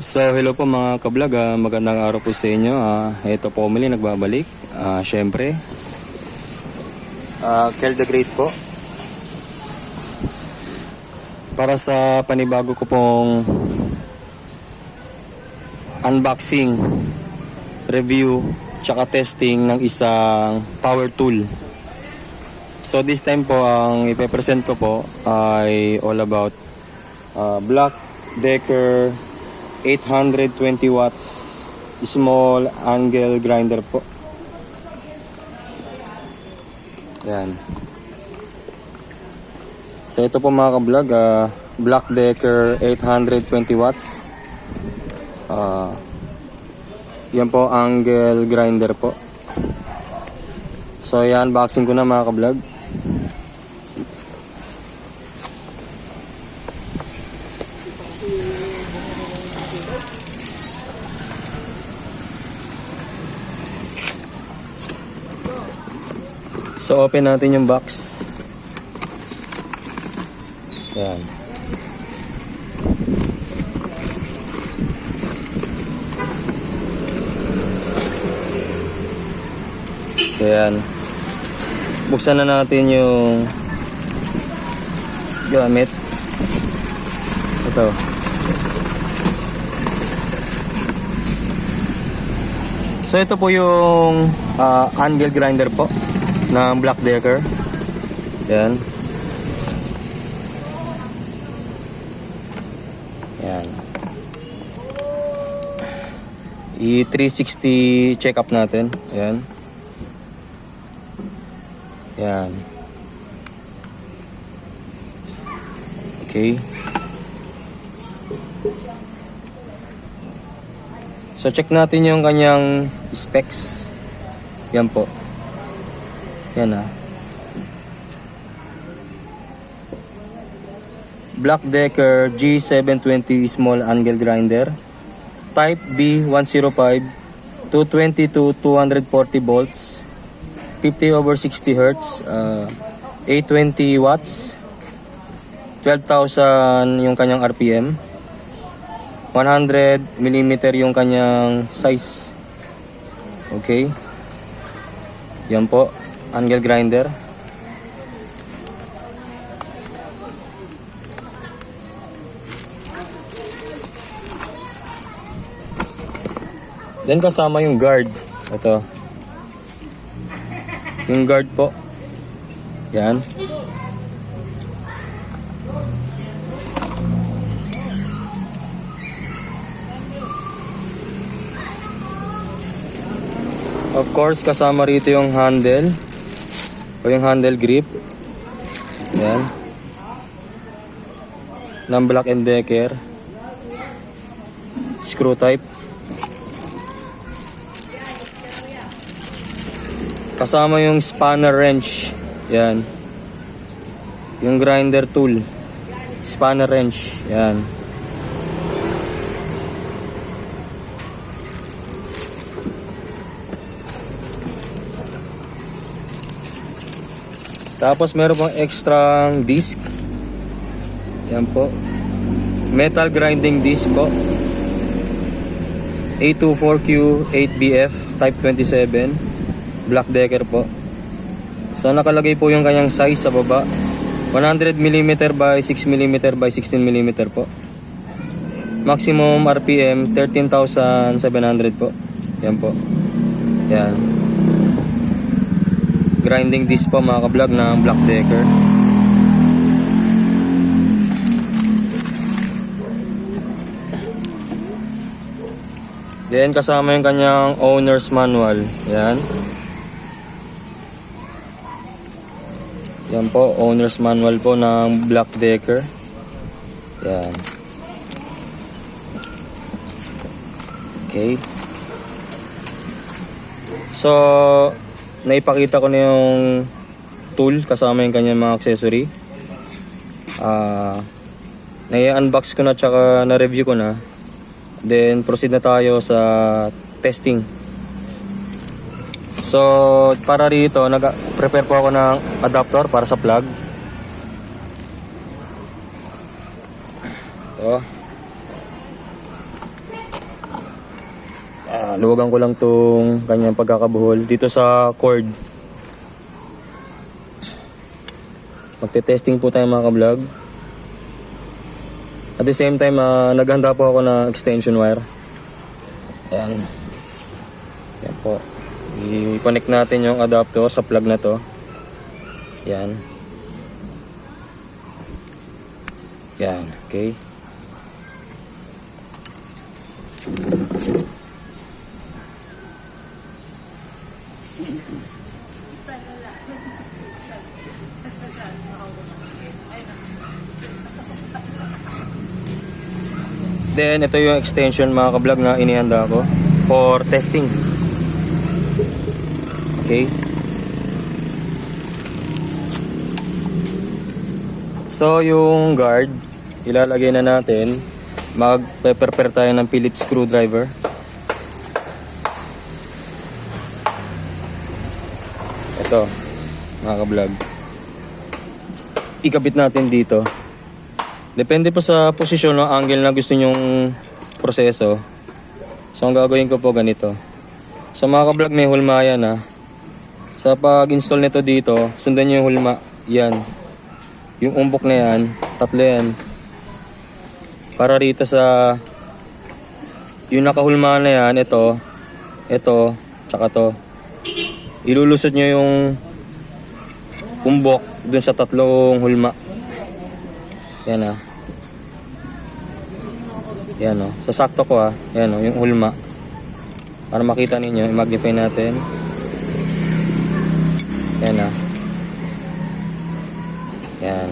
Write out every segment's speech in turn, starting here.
So hello po mga kablog, magandang araw po sa inyo. Ito po muli nagbabalik. Syempre, Kel the Great po. Para sa panibago ko pong unboxing, review, tsaka testing ng isang power tool. So this time po ang ipepresent ko po ay all about Black Decker 820 watts small angle grinder po. Yan. So ito po mga ka-vlog, Black Decker 820 watts. Yan po angle grinder po. So yan, unboxing ko na mga ka-vlog. So open natin yung box. Yan. So yan. Buksan na natin yung gamit. Ito. So ito po yung angle grinder po ng Black Decker. Yan. Yan. I-360 check up natin. Yan. Yan. Okay. So check natin yung kanyang specs. Yan po. Yan Black Decker G720 small angle grinder, type B105, 220 to 240 volts, 50/60 Hz, 820 watts, 12,000 yung kanyang RPM, 100 mm yung kanyang size. Okay. Yan po, angle grinder. Then kasama yung guard. Ito. Yung guard po. Yan. Of course, kasama rito yung handle o yung handle grip. Yan. Ng Black & Decker. Screw type. Kasama yung spanner wrench. Yan. Yung grinder tool. Spanner wrench. Yan. Tapos meron pang extra disc. Yan po. Metal grinding disc po. A24Q8BF type 27. Black Decker po. So nakalagay po yung kanyang size sa baba. 100 mm by 6 mm by 16 mm po. Maximum RPM 13,700 po. Yan po. Yan. Grinding disc po mga ka-vlog ng Black Decker. Then kasama yung kanyang owner's manual. Yan. Yan po, owner's manual po ng Black Decker. Yan. Okay. So, naipakita ko na yung tool kasama yung kanyang mga accessory. Na-unbox ko na tsaka na-review ko na. Then, proceed na tayo sa testing. So, para rito, nag-prepare po ako ng adapter para sa plug. Ito. Luwagan ko lang tong kanyang pagkakabuhol dito sa cord. Magte-testing po tayo mga ka-vlog. At the same time, naghanda po ako ng extension wire. Ayan. Ayan po. I-connect natin yung adapter sa plug na to. Ayan. Ayan. Okay. Then, ito yung extension mga ka-vlog na inihanda ko for testing. Okay. So, yung guard, ilalagay na natin. Mag-prepare tayo ng Phillips screwdriver. Ito, mga ka-vlog. Ikabit natin dito. Depende po sa posisyon ng angle na gusto nyong proseso. So, ang gagawin ko po ganito. Sa mga ka-vlog may hulma yan ha. Sa pag-install nito dito, sundan nyo yung hulma. Yan. Yung umbok na yan, tatlo yan. Para rito sa yung nakahulma na yan, ito, tsaka to. Ilulusot nyo yung umbok dun sa tatlong hulma. Yan ah. Yan o. Sasakto ko ah. Yan o. Yung hulma. Para makita ninyo. I-magnify natin. Yan ah. Yan.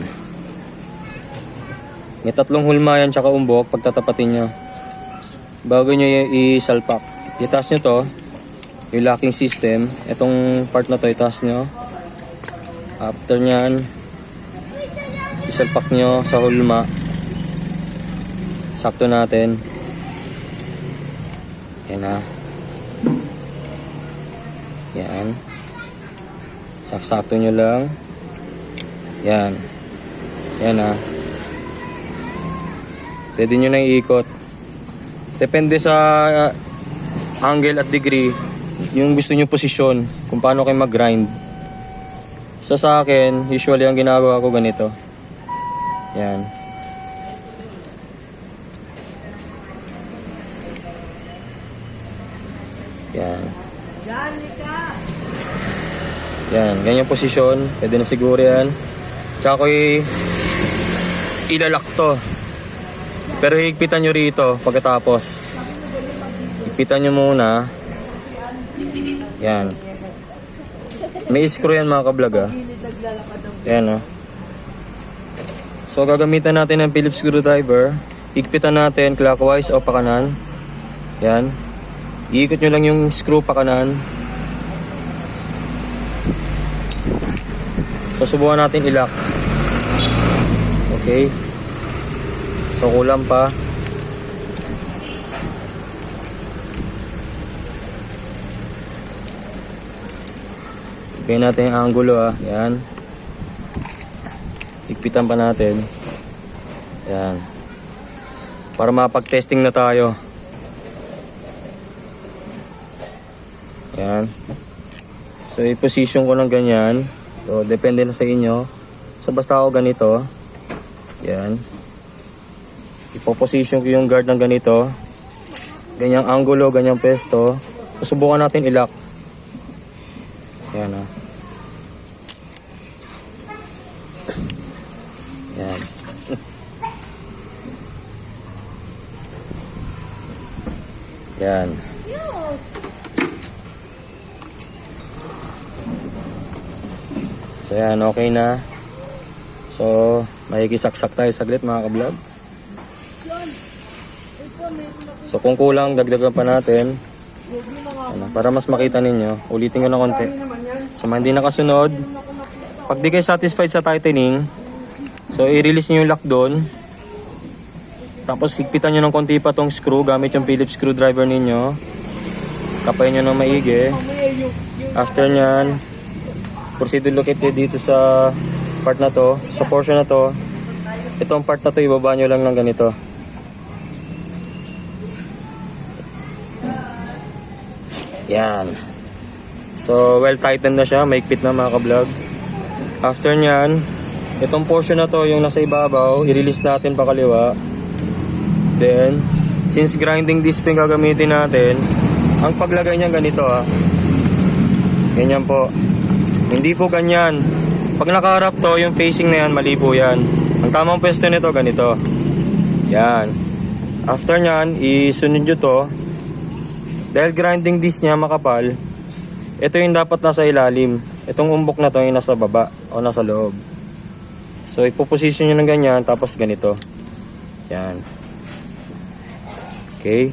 May tatlong hulma yan tsaka umbok. Pagtatapatin nyo. Bago nyo i-salpak. Itaas nyo to. Yung locking system. Itong part na to itaas nyo. After nyan, isalpak nyo sa hulma. Sakto natin. Yan na. Yan. Sakto nyo lang. Yan. Yan na. Pwede nyo na iikot. Depende sa angle at degree yung gusto nyo posisyon kung paano kayo mag-grind. So sa akin, usually ang ginagawa ko ganito. Yan. Yan. Yan, ganyan posisyon. Pwede na siguro yan. Tsaka ko ilalak to. Pero higpitan nyo rito pagkatapos. Higpitan nyo muna. Yan. May screw yan mga ka-vlog ah. Yan oh. So gagamitan natin ng Phillips screwdriver. Higpitan natin clockwise o pakanan. Yan. Iikot nyo lang yung screw pakanan. So subukan natin i-lock. Okay. So kulang pa. Higpitan natin yung angulo ah. Yan. Higpitan pa natin. Yan. Para mapag-testing na tayo. Yan. So i-position ko ng ganyan. So depende na sa inyo. So basta ako ganito. Yan. Ipo-position ko yung guard ng ganito. Ganyang angulo, ganyang pesto. So, subukan natin i-lock. Yan ah. Yan. Yan. So yan, okay na. So, makikisaksak tayo saglit mga ka-vlog. So kung kulang, dagdagan pa natin. Ano, para mas makita ninyo. Ulitin ko na konti. Sa mga hindi nakasunod, pag di kayo satisfied sa tightening, so i-release nyo yung lock doon. Tapos higpitan nyo ng konti pa tong screw gamit yung Phillips screwdriver ninyo. Kapayin nyo ng maigi. After nyan, proceed to locate dito sa part na to, sa portion na to. Itong part na to, ibaba nyo lang ng ganito. Yan. So, well tightened na siya. Maigpit na mga ka-vlog. After nyan, itong portion na to, yung nasa ibabaw, i-release natin pa kaliwa. Then, since grinding disc yung gagamitin natin, ang paglagay niya ganito ganyan po. Hindi po ganyan. Pag nakaharap to, yung facing na yan, mali po yan. Ang tamang pwesto nito, ganito. Yan. After nyan, isunod nyo to. Dahil grinding disc niya makapal, ito yung dapat nasa ilalim. Itong umbok na to yung nasa baba o nasa loob. So, ipoposition nyo ng ganyan, tapos ganito. Yan. Okay.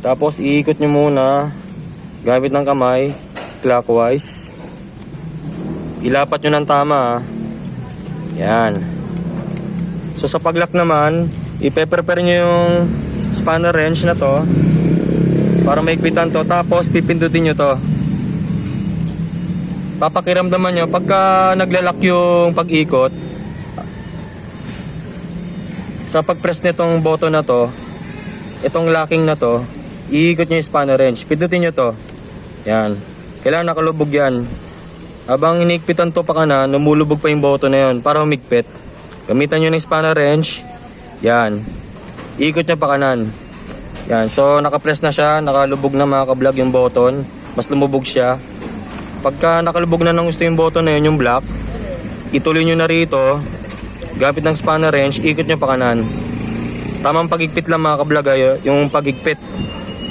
Tapos, iikot nyo muna gamit ng kamay, clockwise. Ilapat nyo ng tama. Yan. So, sa paglock naman, ipe-prepare nyo yung spanner wrench na to para maikpitan to. Tapos, pipindutin nyo to. Papakiramdaman nyo, pagka naglalak yung pag-ikot, sa pag-press nitong button na to, itong locking na to, iikot nyo yung spanner wrench. Pindutin nyo to. Yan. Kailangan nakalubog yan. Habang inikpitan to pa kanan, lumulubog pa yung button na yun para humigpit. Gamitan nyo ng spanner wrench. Yan. Iikot nyo pa kanan. Yan. So, nakapress na siya. Nakalubog na mga ka-vlog yung button. Mas lumubog siya. Pagka nakalubog na ng gusto yung button na yun, yung black, ituloy nyo na rito. Gamit ng spanner wrench, ikot nyo pa kanan. Tamang pagigpit lang mga ka-vlog, yung pagigpit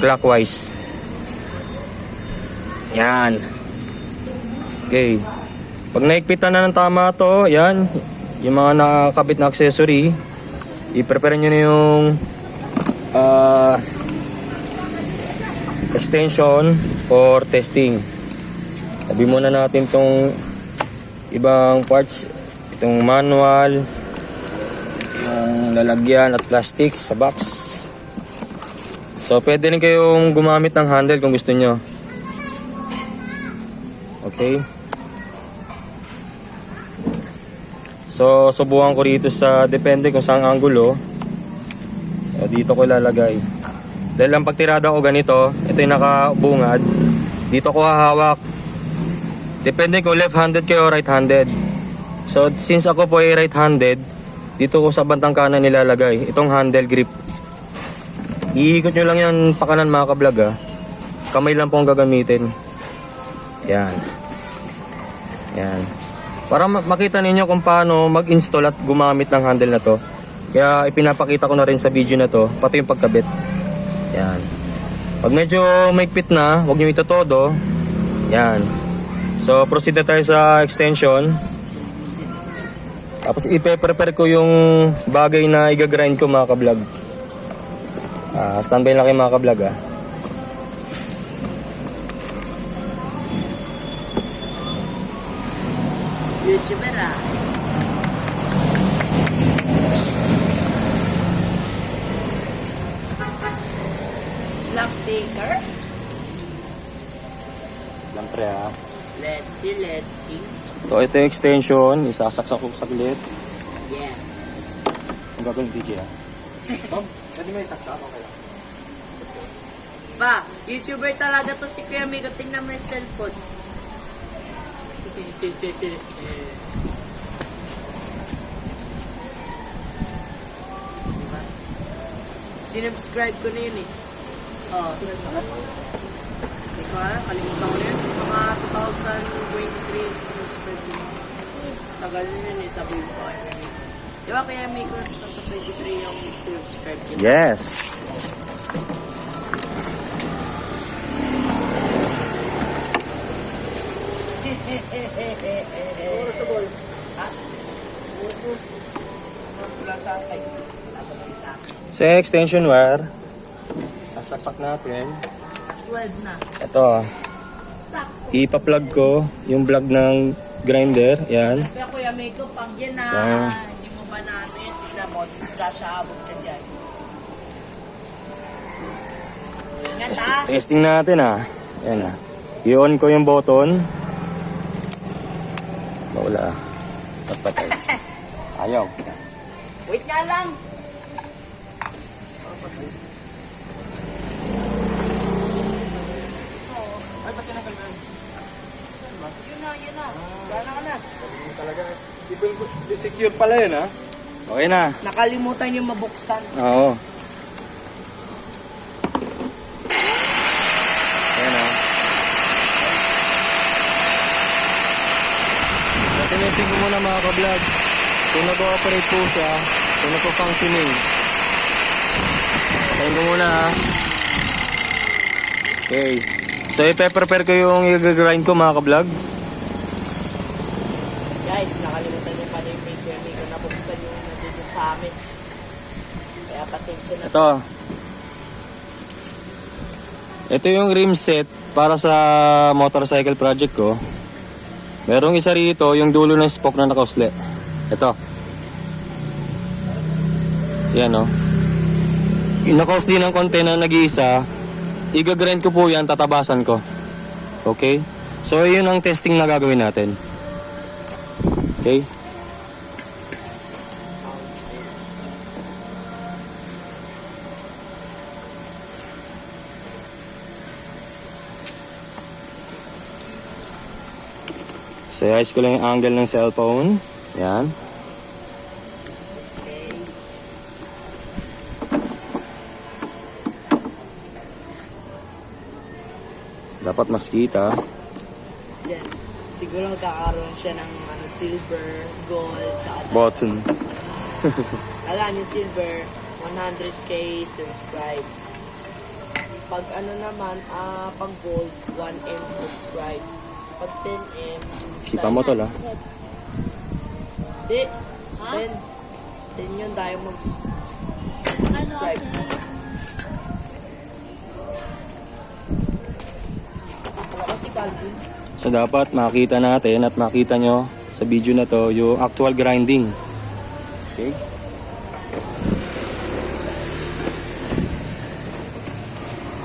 clockwise. Yan. Okay. Pag naigpitan na ng tama to, yan, yung mga nakakabit na accessory, i-prepare nyo na yung extension for testing. Tabi muna natin tong ibang parts, itong manual, yung lalagyan at plastic sa box. So pwede rin kayong gumamit ng handle kung gusto nyo. Okay. So subukan ko rito sa depende kung saan angulo. Dito ko ilalagay. Dahil ang pagtirada ko ganito, ito yung nakabungad. Dito ko hahawak. Depende kung left-handed kayo o right-handed. So since ako po ay right-handed, dito ko sa bantang kanan nilalagay itong handle grip. Iikot nyo lang yan pa kanan mga ka-vlog Kamay lang po ang gagamitin. Yan. Yan. Para makita ninyo kung paano mag-install at gumamit ng handle na to. Kaya ipinapakita ko na rin sa video na to, pati yung pagkabit. Yan. Pag medyo maigpit na, huwag nyo itotodo. Yan. So proceed na tayo sa extension. Tapos ipe-prepare ko yung bagay na i-grind ko mga ka-vlog. Standby lang kayo mga ka-vlog YouTuber Black taker. Siyempre Let's see. So ito yung extension, isasaksak ko saglit. Yes. Ang gagawin DJ Tom, pwede may isaksak? Okay lang. Ba, YouTuber talaga to si Kuya Migo. Tingnan mo yung cellphone. Sinubscribe ko na yun Oh. Hindi ko kalimutan ko na yun. Mga 2023 sinubscribe ko na. Tagal na yun sabihin ko. Di ba Kuya Migo, 2023 yung sinubscribe ko? Yes. Sa extension wire, sasaksak natin. 12 na. Ito, ipa-plug ko yung plug ng grinder. Yan. Kaya Kuya Migo, pag yan na, hindi mo ba namin, tignan mo, discrash abot ka dyan. Ingat Testing natin Yan I-on ko yung button. Wala. Patay. Ayaw. Wait nga lang. Secure pala yun, ha? Okay na. Nakalimutan yung mabuksan. Oo. Ayan, ha? Tinitin ko muna mga ka-vlog. Kung nag-ooperate po siya, kung nagpo-functioning. Tayin ko muna, ha? Okay. So, i-prepare ko yung i-grind ko mga ka-vlog. Guys, nakalimutan niyo pala yung maker. Hindi ko nabuksan yung nandito sa amin. Kaya pasensya na. Ito yung rim set para sa motorcycle project ko. Merong isa rito, yung dulo ng spoke na nakausli. Ito. Yan, no? Yung nakausli ng konti na nag-iisa, i-grind ko po yan, tatabasan ko. Okay? So, yun ang testing na gagawin natin. Okay? So, ayos ko lang yung angle ng cellphone. Yan. So, dapat mas kita. Yan. Siguro magkakaroon siya ng silver, gold, tsaka Button. alam yung silver, 100k subscribe. Pag ano naman, pag gold, 1M subscribe. Pag 10M, Sipa mo tol, ha? Di, 10 yun diamonds. Subscribe. Wala kasi Calvin. So, dapat makita natin at makita nyo sa video na to yung actual grinding. Okay?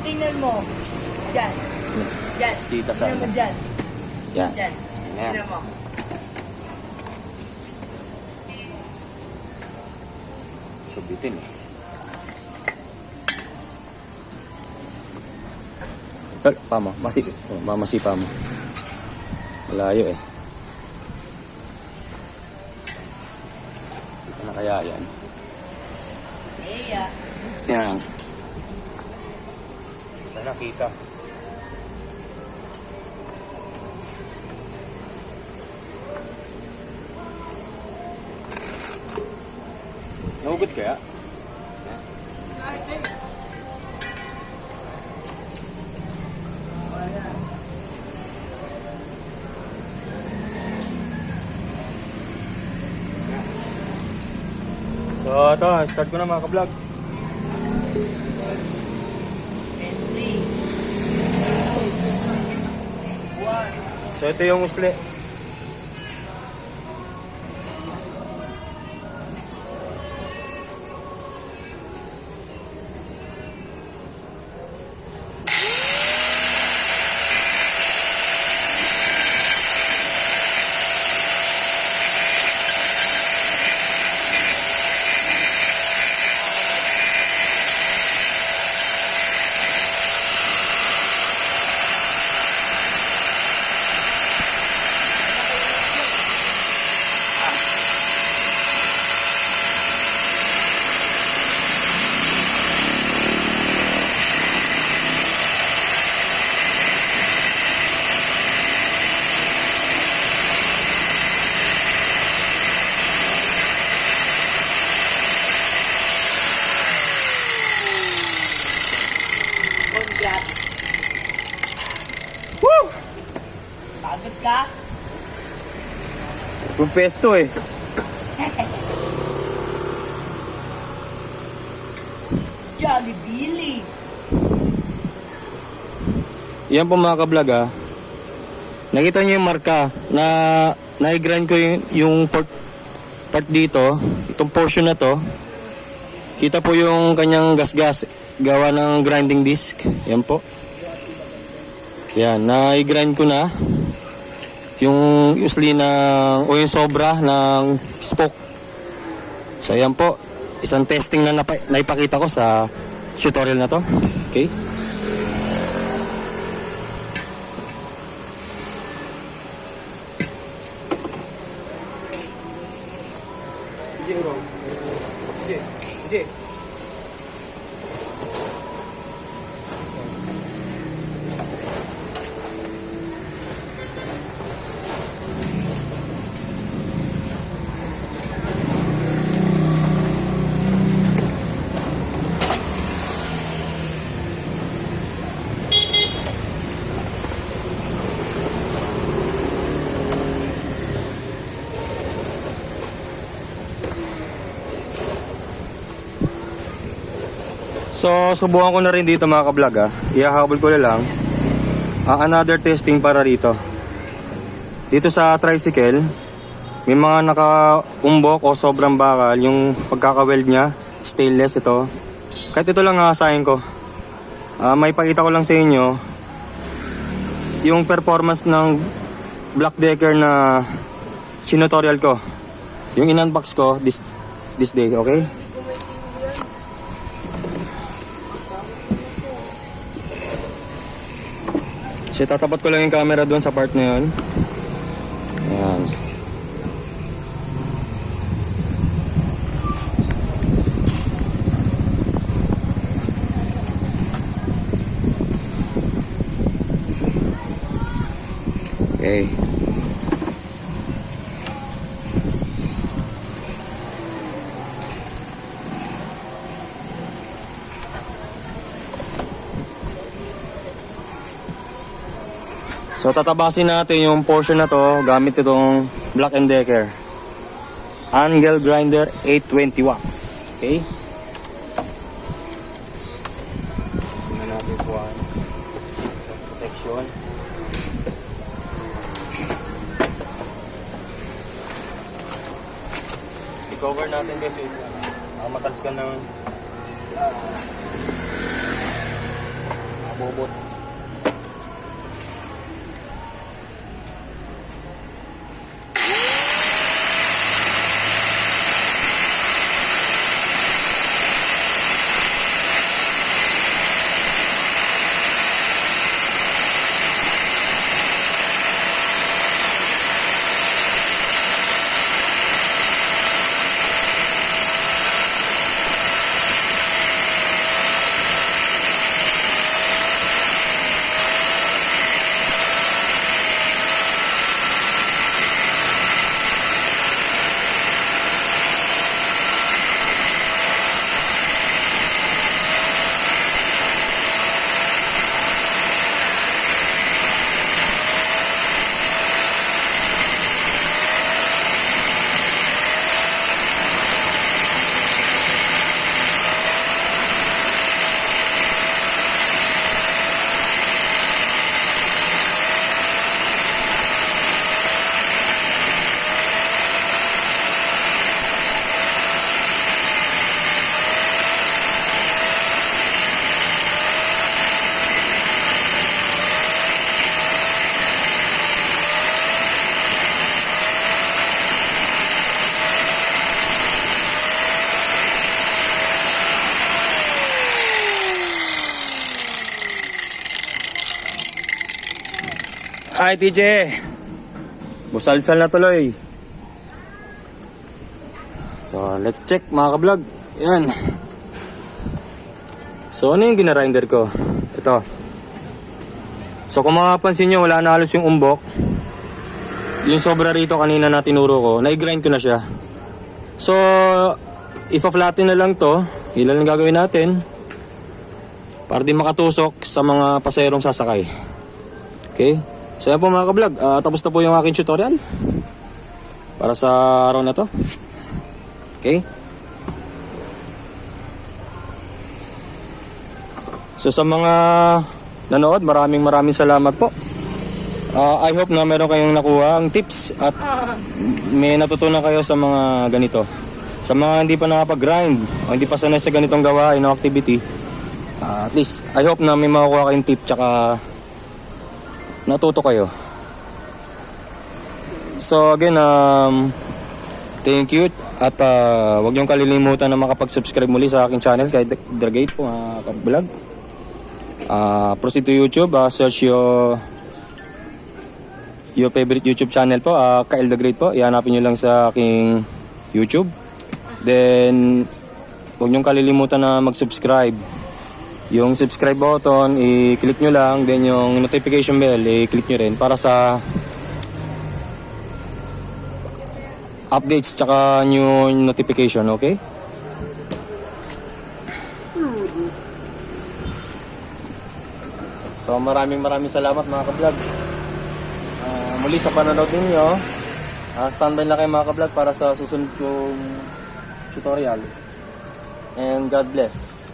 Tingnan mo. Diyan. Diyan. Kita sa Tingnan mo dyan. Yan. Diyan. Yan. Tingnan mo. Subitin, eh. Tol, pa mo. Mamasipa mo. Malayo, eh. Dito na kaya yan. Eya. Yan. Ito nakita. Nahugot kaya? So ito, start ko na mga ka-vlog. And 3. 1. So ito yung usli. Congrats. Woo! Pagod ka? Kung pesto eh. Jolly Billy. Yan po mga ka-vlog, ha. Nakita niyo yung marka na na-grind ko yung part dito, itong portion na to. Kita po yung kanyang gas-gas gawa ng grinding disc. Yan po. Yan, na-grind ko na yung usli ng o yung sobra ng spoke. So yan po, isang testing na naipakita ko sa tutorial na to. Okay? So, subukan ko na rin dito mga ka-vlog ah. Ihahabol ko na lang. Another testing para rito. Dito sa tricycle, may mga naka-umbok o sobrang bakal. Yung pagkaka-weld niya, stainless ito. Kahit ito lang aasahin ko. May pakita ko lang sa inyo yung performance ng Black Decker na sinutorial ko. Yung in-unbox ko this day, okay? So tatapat ko lang yung camera doon sa part na yun. Ayan. Okay. So tatabasin natin yung portion na to gamit itong Black & Decker angle grinder 820 watts. Okay? Tingnan natin po ang protection. I-cover natin kasi matalskan ng bobot. Hi TJ, busalsal na tuloy. So let's check mga ka-vlog. Yan. So ano yung ginarinder ko? Ito. So kung makapansin nyo, wala na halos yung umbok. Yung sobra rito kanina na tinuro ko, na-grind ko na siya. So ipa-flatten na lang to. Ilan lang gagawin natin para di makatusok sa mga paserong sasakay. Okay. So yan po mga ka-vlog, tapos na po yung aking tutorial para sa araw na to. Okay. So sa mga nanood, maraming salamat po. I hope na meron kayong nakuha ang tips at may natutunan kayo sa mga ganito. Sa mga hindi pa nakapag-grind o hindi pa sanay sa ganitong gawain o activity, at least I hope na may makukuha kayong tip tsaka natuto kayo. So again, thank you at huwag niyong kalilimutan na makapag-subscribe muli sa aking channel kay Dragate po mga ka-vlog. Proceed to YouTube, search your favorite YouTube channel po, Kyle the Great po. Ihanapin niyo lang sa aking YouTube. Then huwag niyong kalilimutan na mag-subscribe. Yung subscribe button, i-click nyo lang. Then yung notification bell, i-click nyo rin para sa updates tsaka new notification, okay? So maraming salamat mga ka-vlog. Muli sa panonood ninyo. Standby lang kayo mga ka-vlog para sa susunod kong tutorial. And God bless.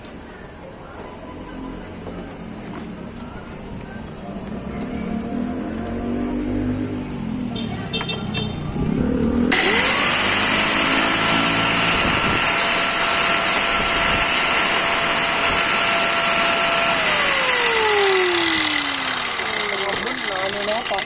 Ano po?